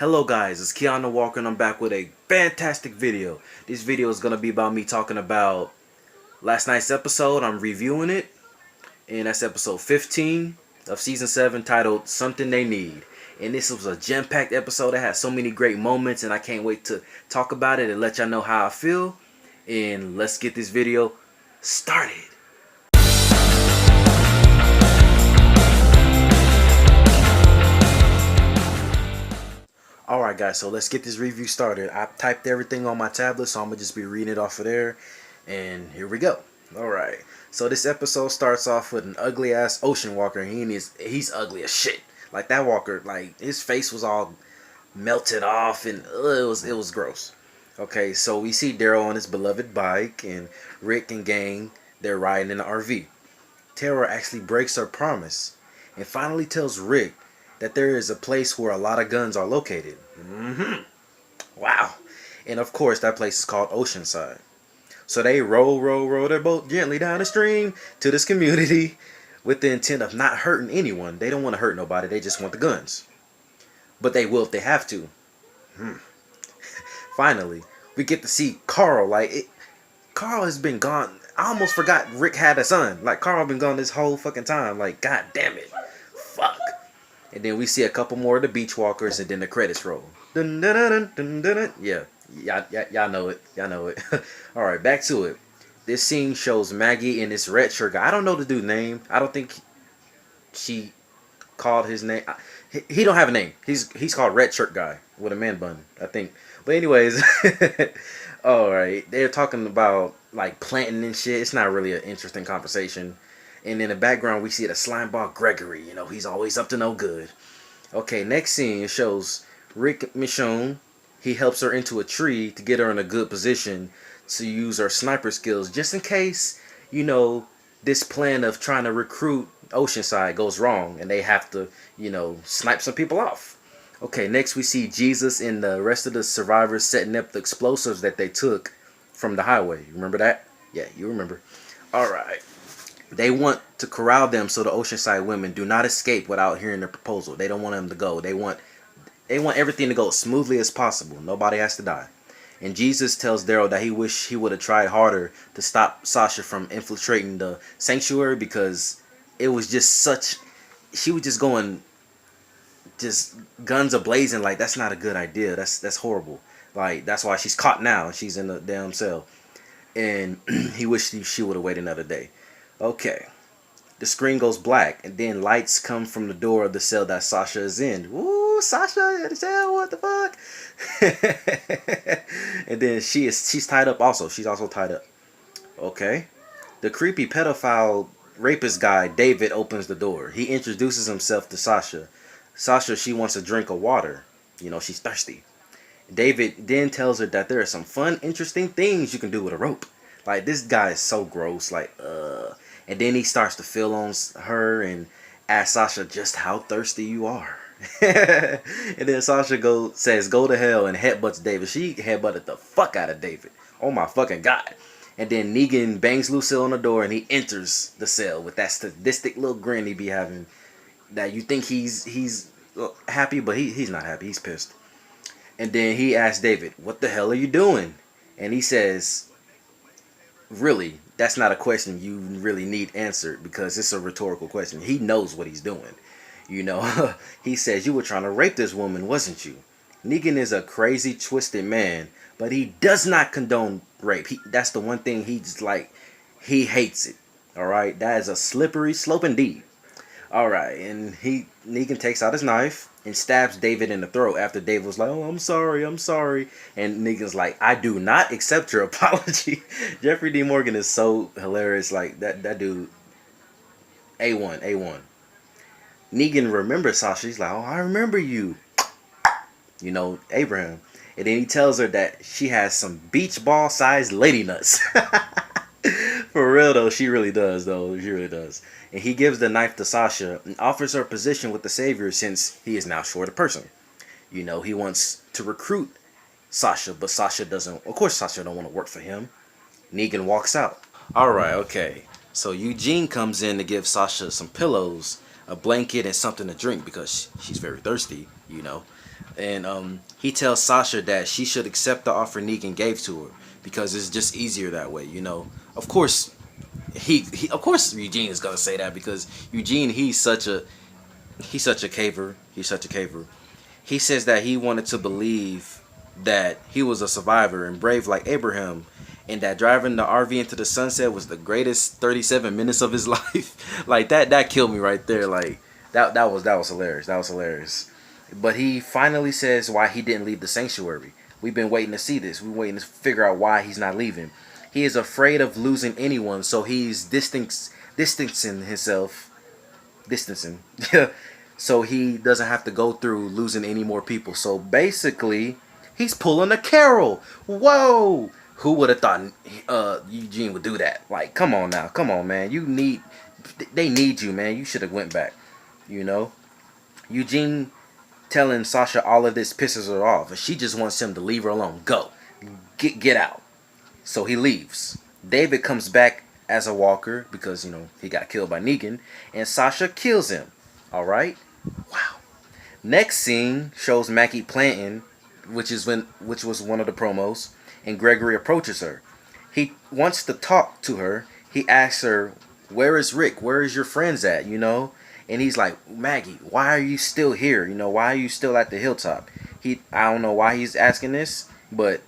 Hello guys, it's Keanu Walker and I'm back with a fantastic video. This video is going to be about me talking about last night's episode. I'm reviewing it, and that's episode 15 of season 7 titled Something They Need. And this was a jam-packed episode that had so many great moments, and I can't wait to talk about it and let y'all know how I feel. And let's get this video started. Alright guys, so let's get this review started. I typed everything on my tablet, so I'm going to just be reading it off of there. And here we go. Alright, so this episode starts off with an ugly ass Ocean Walker. He's ugly as shit. Like that walker, like his face was all melted off and it was gross. Okay, so we see Daryl on his beloved bike and Rick and gang, they're riding in the RV. Tara actually breaks her promise and finally tells Rick that there is a place where a lot of guns are located. Wow. And of course that place is called Oceanside. So they row their boat gently down the stream to this community with the intent of not hurting anyone. They don't want to hurt nobody. They just want the guns. But they will if they have to. Finally, we get to see Carl. Carl has been gone. I almost forgot Rick had a son. Like, Carl been gone this whole fucking time. Like, god damn it. Fuck. And then we see a couple more of the beach walkers, and then the credits roll. Dun, dun, dun, dun, dun, dun. Yeah, y'all know it. Y'all know it. All right, back to it. This scene shows Maggie and this red shirt guy. I don't know the dude's name. I don't think she called his name. He don't have a name. He's called Red Shirt Guy with a man bun, I think. But anyways, all right. They're talking about like planting and shit. It's not really an interesting conversation. And in the background, we see the slimeball Gregory. You know, he's always up to no good. Okay, next scene shows Rick Michonne. He helps her into a tree to get her in a good position to use her sniper skills. Just in case, you know, this plan of trying to recruit Oceanside goes wrong. And they have to, you know, snipe some people off. Okay, next we see Jesus and the rest of the survivors setting up the explosives that they took from the highway. Remember that? Yeah, you remember. Alright. They want to corral them so the Oceanside women do not escape without hearing their proposal. They don't want them to go. They want everything to go as smoothly as possible. Nobody has to die. And Jesus tells Daryl that he wish he would have tried harder to stop Sasha from infiltrating the sanctuary, because it was just such... She was just going... just guns a-blazing. Like, that's not a good idea. That's horrible. Like, that's why she's caught now. She's in the damn cell. And he wished she would have waited another day. Okay, the screen goes black, and then lights come from the door of the cell that Sasha is in. Woo, Sasha in the cell, what the fuck? And then she's tied up also. She's also tied up. Okay, the creepy pedophile rapist guy, David, opens the door. He introduces himself to Sasha. Sasha, she wants a drink of water. You know, she's thirsty. David then tells her that there are some fun, interesting things you can do with a rope. Like, this guy is so gross. Like, And then he starts to feel on her and ask Sasha just how thirsty you are. And then Sasha says go to hell and headbutts David. She headbutted the fuck out of David. Oh my fucking god. And then Negan bangs Lucille on the door and he enters the cell with that sadistic little grin he be having. That you think he's happy, but he's not happy. He's pissed. And then he asks David, what the hell are you doing? And he says, really, that's not a question you really need answered, because it's a rhetorical question. He knows what he's doing. You know, he says, you were trying to rape this woman, wasn't you? Negan is a crazy, twisted man, but he does not condone rape. That's the one thing he's like, he hates it. Alright, that is a slippery slope indeed. Alright, and Negan takes out his knife and stabs David in the throat after David was like, oh, I'm sorry. And Negan's like, I do not accept your apology. Jeffrey D. Morgan is so hilarious. Like, that dude, A1. Negan remembers Sasha. He's like, oh, I remember you. You know, Abraham. And then he tells her that she has some beach ball sized lady nuts. For real though, she really does though. She really does. And he gives the knife to Sasha and offers her a position with the Savior since he is now short a person. You know, he wants to recruit Sasha, but Sasha doesn't. Of course, Sasha don't want to work for him. Negan walks out. Alright, okay. So Eugene comes in to give Sasha some pillows, a blanket, and something to drink because she's very thirsty, you know. And he tells Sasha that she should accept the offer Negan gave to her because it's just easier that way. Of course, of course Eugene is gonna say that because Eugene he's such a caver. He's such a caver. He says that he wanted to believe that he was a survivor and brave like Abraham, and that driving the RV into the sunset was the greatest 37 minutes of his life. Like that killed me right there. Like that was hilarious. That was hilarious. But he finally says why he didn't leave the sanctuary. We've been waiting to see this. We're waiting to figure out why he's not leaving. He is afraid of losing anyone, so he's distancing himself, distancing, so he doesn't have to go through losing any more people. So basically, he's pulling a Carol. Whoa! Who would have thought Eugene would do that? Like, come on now, come on, man. They need you, man. You should have went back. You know, Eugene telling Sasha all of this pisses her off, and she just wants him to leave her alone. Go, get out. So he leaves. David comes back as a walker because he got killed by Negan, and Sasha kills him. All right. Wow. Next scene shows Maggie planting, which was one of the promos, and Gregory approaches her. He wants to talk to her. He asks her, "Where is Rick? Where is your friends at?" And he's like, "Maggie, why are you still here? Why are you still at the hilltop?" I don't know why he's asking this, but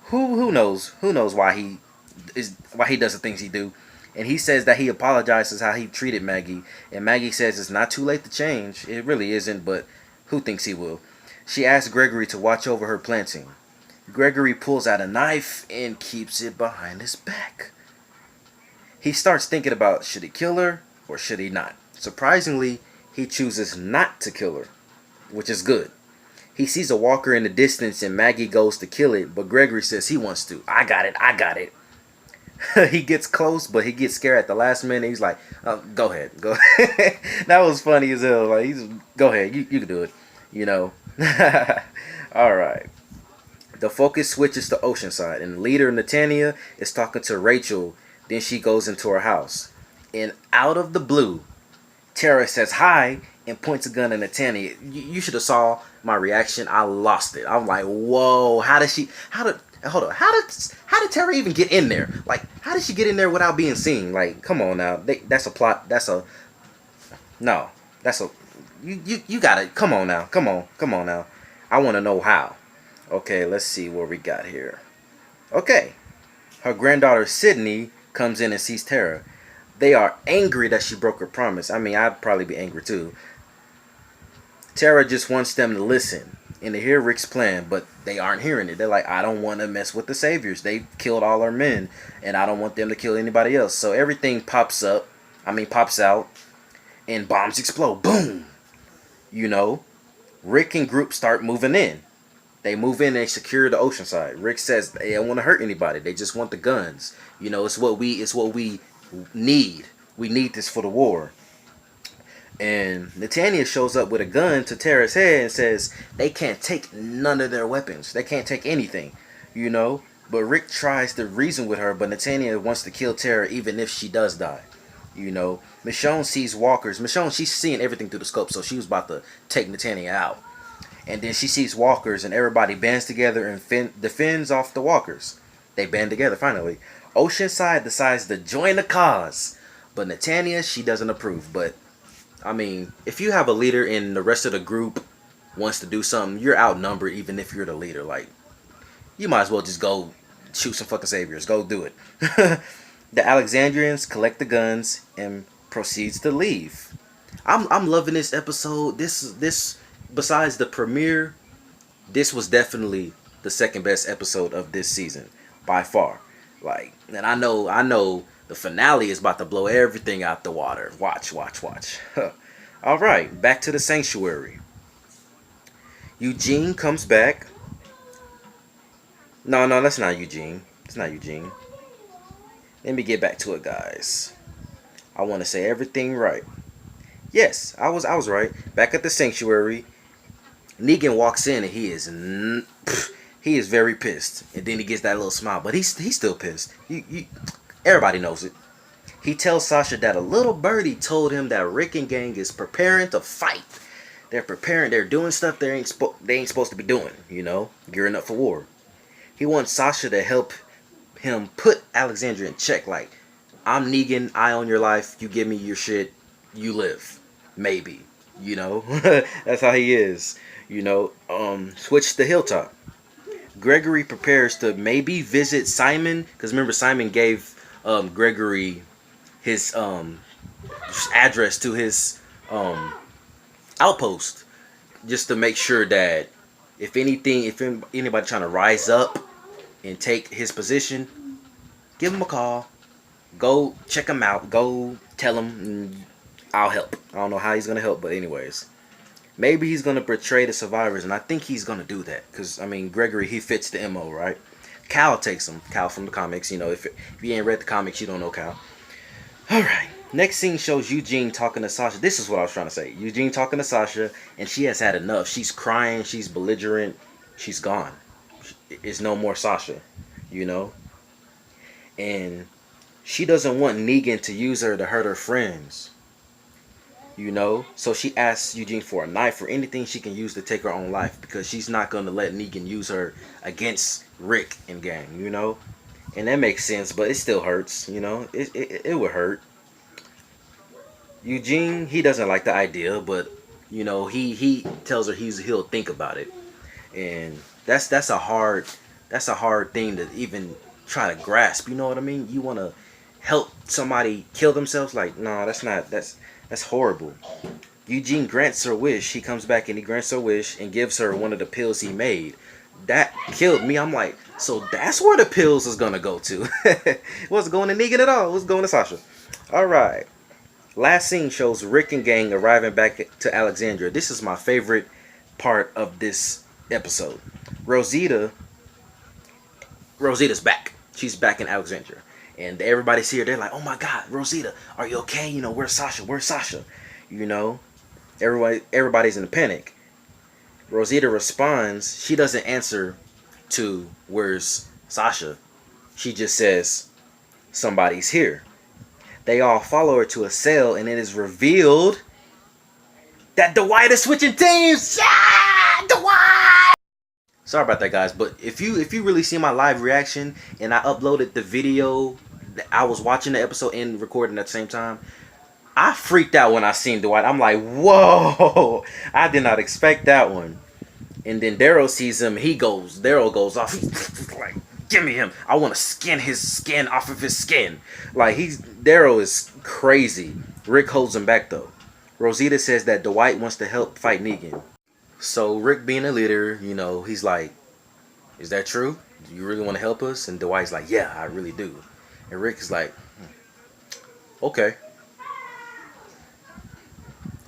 who knows? Who knows why he does the things he do? And he says that he apologizes how he treated Maggie, and Maggie says it's not too late to change. It really isn't, but who thinks he will? She asks Gregory to watch over her planting. Gregory pulls out a knife and keeps it behind his back. He starts thinking about should he kill her or should he not. Surprisingly, he chooses not to kill her, which is good. He sees a walker in the distance and Maggie goes to kill it, but Gregory says he wants to. I got it. He gets close, but he gets scared at the last minute. He's like, go ahead. That was funny as hell. Like, go ahead. You can do it. All right. The focus switches to Oceanside, and the leader, Netanya, is talking to Rachel. Then she goes into her house. And out of the blue, Tara says hi and points a gun at Netanya. You should have saw my reaction. I lost it. I'm like, whoa, how did Tara even get in there? Like, how did she get in there without being seen? Like, come on now. That's a plot. You gotta, come on now. I want to know how. Okay, let's see what we got here. Okay. Her granddaughter Sydney comes in and sees Tara. They are angry that she broke her promise. I mean, I'd probably be angry too. Tara just wants them to listen and to hear Rick's plan, but they aren't hearing it. They're like, I don't want to mess with the Saviors. They killed all our men, and I don't want them to kill anybody else. So everything pops out, and bombs explode. Boom! Rick and group start moving in. They move in and they secure the Oceanside. Rick says they don't want to hurt anybody. They just want the guns. It's what we need. We need this for the war. And Netanya shows up with a gun to Tara's head and says they can't take none of their weapons. They can't take anything, But Rick tries to reason with her, but Netanya wants to kill Tara even if she does die. Michonne sees walkers. Michonne, she's seeing everything through the scope, so she was about to take Netanya out. And then she sees walkers, and everybody bands together and defends off the walkers. They band together finally. Oceanside decides to join the cause, but Netanya, she doesn't approve. But I mean, if you have a leader and the rest of the group wants to do something, you're outnumbered even if you're the leader. Like, you might as well just go shoot some fucking saviors. Go do it. The Alexandrians collect the guns and proceeds to leave. I'm loving this episode. This besides the premiere, this was definitely the second best episode of this season by far. Like, and I know the finale is about to blow everything out the water. Watch. All right, back to the sanctuary. Eugene comes back. No, that's not Eugene. It's not Eugene. Let me get back to it, guys. I want to say everything right. Yes, I was right. Back at the sanctuary, Negan walks in and he is very pissed. And then he gets that little smile, but he's still pissed. Everybody knows it. He tells Sasha that a little birdie told him that Rick and gang is preparing to fight. They're preparing. They're doing stuff they ain't supposed to be doing. You know, gearing up for war. He wants Sasha to help him put Alexandria in check. Like, I'm Negan. I own your life. You give me your shit. You live. Maybe. You know, that's how he is. You know, switch to Hilltop. Gregory prepares to maybe visit Simon, because remember Simon gave Gregory his address to his outpost, just to make sure that if anybody trying to rise up and take his position, give him a call. Go check him out. Go tell him I'll help. I don't know how he's gonna help, but anyways, maybe he's gonna betray the survivors, and I think he's gonna do that because I mean Gregory, he fits the MO, right? Cal takes him. Cal from the comics. You know, if you ain't read the comics, you don't know Cal. All right. Next scene shows Eugene talking to Sasha. This is what I was trying to say. Eugene talking to Sasha, and she has had enough. She's crying. She's belligerent. She's gone. It's no more Sasha, you know? And she doesn't want Negan to use her to hurt her friends, you know? So she asks Eugene for a knife or anything she can use to take her own life because she's not going to let Negan use her against Rick and gang, you know? And that makes sense, but it still hurts, you know? It would hurt. Eugene, he doesn't like the idea, but you know, he tells her he'll think about it. And that's a hard thing to even try to grasp, you know what I mean? You want to help somebody kill themselves, like, no, that's horrible. Eugene grants her wish. He comes back and he grants her wish and gives her one of the pills he made. That killed me. I'm like, so that's where the pills is gonna go to. It wasn't going to Negan at all. It was going to Sasha. Alright. Last scene shows Rick and gang arriving back to Alexandria. This is my favorite part of this episode. Rosita's back. She's back in Alexandria. And everybody see her, they're like, oh my god, Rosita, are you okay? You know, where's Sasha? Where's Sasha? You know? Everybody's in a panic. Rosita responds. She doesn't answer to where's Sasha. She just says, somebody's here. They all follow her to a cell, and it is revealed that Dwight is switching teams. Yeah, Dwight. Sorry about that, guys, but if you really see my live reaction and I uploaded the video, I was watching the episode and recording at the same time. I freaked out when I seen Dwight. I'm like, whoa! I did not expect that one. And then Daryl sees him. Daryl goes off. He's like, give me him. I want to skin his skin off of his skin. Like, Daryl is crazy. Rick holds him back though. Rosita says that Dwight wants to help fight Negan. So Rick, being a leader, you know, he's like, is that true? Do you really want to help us? And Dwight's like, yeah, I really do. And Rick is like, okay.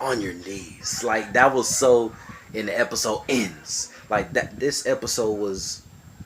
On your knees. Like, that was so, and the episode ends. Like, this episode was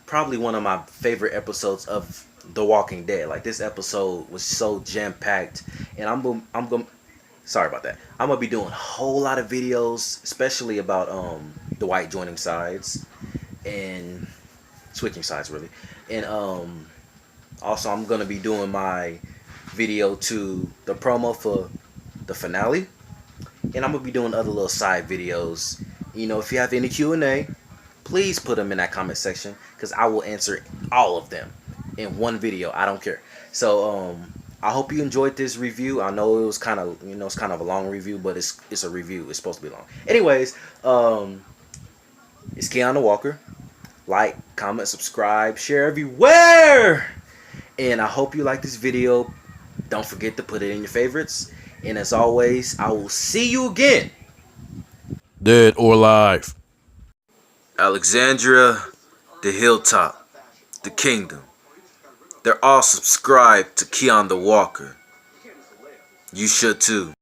probably one of my favorite episodes of The Walking Dead. Like, this episode was so jam-packed. And I'm going sorry about that. I'm gonna be doing a whole lot of videos, especially about Dwight joining sides and switching sides really. And also I'm gonna be doing my video to the promo for the finale. And I'm gonna be doing other little side videos. You know, if you have any Q&A, please put them in that comment section, because I will answer all of them in one video. I don't care. So I hope you enjoyed this review. I know it was kind of, you know, it's kind of a long review, but it's a review. It's supposed to be long. Anyways, it's Keanu Walker. Like, comment, subscribe, share everywhere. And I hope you like this video. Don't forget to put it in your favorites. And as always, I will see you again. Dead or alive. Alexandria, the Hilltop, the Kingdom. They're all subscribed to Keanu Walker. You should too.